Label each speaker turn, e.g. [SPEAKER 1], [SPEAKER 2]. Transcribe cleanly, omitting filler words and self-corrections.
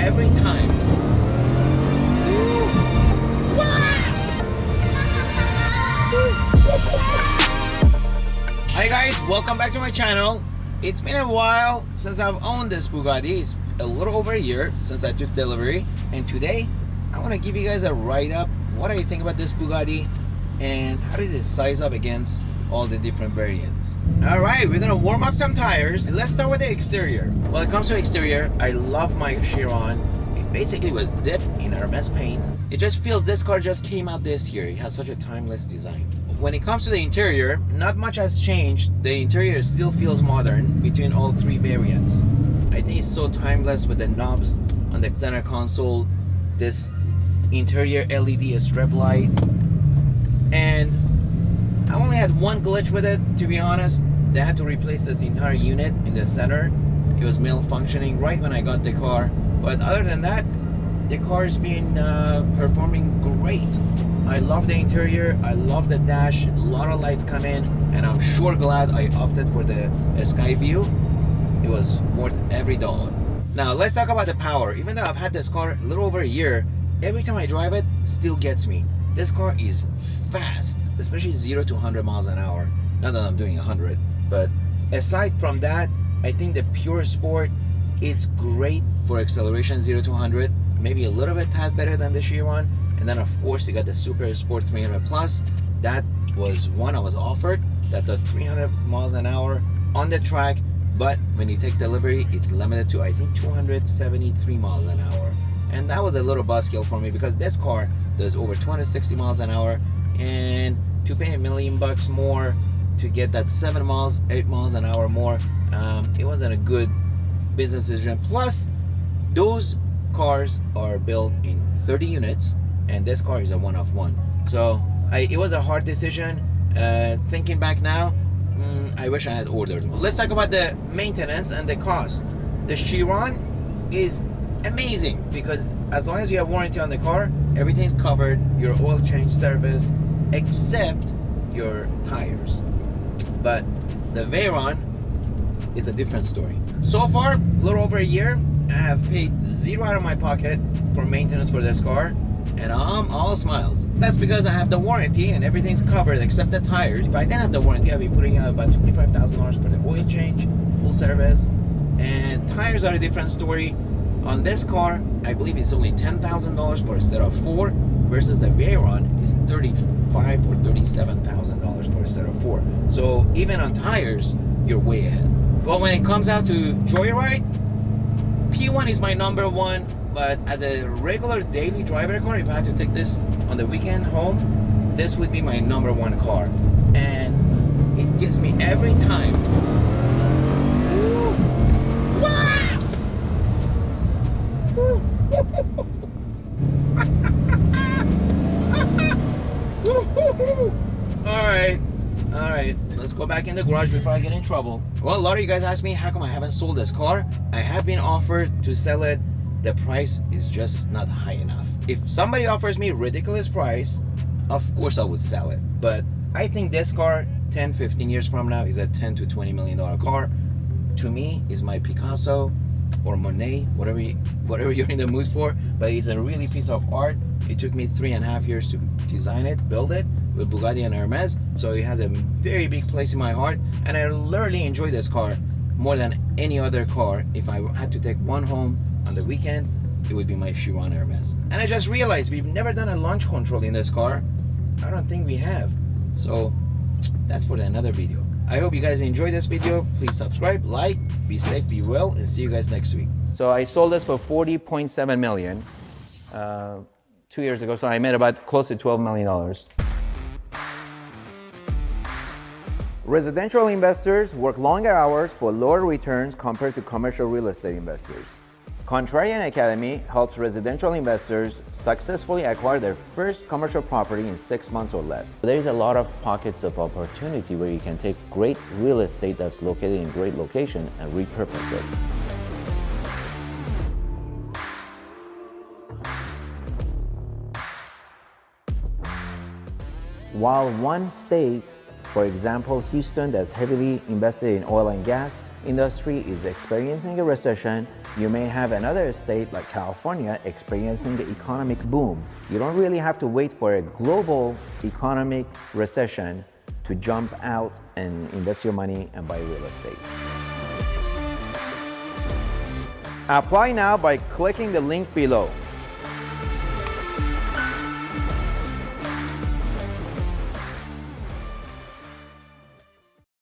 [SPEAKER 1] every time. Hi guys, welcome back to my channel. It's been a while since I've owned this Bugatti. It's a little over a year since I took delivery, and today I want to give you guys a write-up. What do you think about this Bugatti and how does it size up against all the different variants? All right, we're gonna warm up some tires. Let's start with the exterior. When it comes to exterior, I love my Chiron. It basically was dipped in Hermes paint. It just feels this car just came out this year. It has such a timeless design. When it comes to the interior, not much has changed. The interior still feels modern between all three variants. I think it's so timeless with the knobs on the center console, this interior LED strip light, and I only had one glitch with it, to be honest. They had to replace this entire unit in the center. It was malfunctioning right when I got the car, but other than that, the car's been performing great. I love the interior, I love the dash, a lot of lights come in, and I'm sure glad I opted for the sky view. It was worth every dollar. Now let's talk about the power. Even though I've had this car a little over a year, every time I drive it, still gets me. This car is fast, especially 0 to 100 miles an hour. Not that I'm doing 100, but aside from that, I think the pure sport, it's great for acceleration 0 to 100, maybe a little bit tad better than the Chiron. And then of course you got the Super Sport 300 Plus. That was one I was offered that does 300 miles an hour on the track, but when you take delivery, it's limited to I think 273 miles an hour. And that was a little buzzkill for me because this car does over 260 miles an hour, and to pay $1 million more to get that 7 miles, 8 miles an hour more, it wasn't a good business decision. Plus, those cars are built in 30 units, and this car is a one-of-one. So it was a hard decision. Thinking back now, I wish I had ordered more. Let's talk about the maintenance and the cost. The Chiron is amazing because as long as you have warranty on the car, everything's covered, your oil change service, except your tires. But the Veyron is a different story. So far, a little over a year, I have paid zero out of my pocket for maintenance for this car, and I'm all smiles. That's because I have the warranty and everything's covered except the tires. If I didn't have the warranty, I'd be putting out about $25,000 for the oil change, full service, and tires are a different story. On this car, I believe it's only $10,000 for a set of 4, versus the Veyron is $35,000 or $37,000 for a set of 4. So even on tires, you're way ahead. Well, when it comes out to joyride, P1 is my number one, but as a regular daily driver car, if I had to take this on the weekend home, this would be my number one car. And it gets me every time. All right, let's go back in the garage before I get in trouble. Well, a lot of you guys asked me how come I haven't sold this car. I have been offered to sell it. The price is just not high enough. If somebody offers me a ridiculous price, of course I would sell it. But I think this car 10-15 years from now is a $10 to $20 million car. To me, is my Picasso or Monet, whatever you're in the mood for, but it's a really piece of art. It took me 3.5 years to design it, build it with Bugatti and Hermes, so it has a very big place in my heart, and I literally enjoy this car more than any other car. If I had to take one home on the weekend, it would be my Chiron Hermes. And I just realized we've never done a launch control in this car. I don't think we have, so that's for another video. I hope you guys enjoyed this video. Please subscribe, like, be safe, be well, and see you guys next week. So I sold this for $40.7 million 2 years ago, so I made about close to $12 million. Residential investors work longer hours for lower returns compared to commercial real estate investors. Contrarian Academy helps residential investors successfully acquire their first commercial property in 6 months or less. There's a lot of pockets of opportunity where you can take great real estate that's located in great location and repurpose it. While one state, for example, Houston, that's heavily invested in oil and gas industry, is experiencing a recession, You may have another state like California experiencing the economic boom. You don't really have to wait for a global economic recession to jump out and invest your money and buy real estate. Apply now by clicking the link below.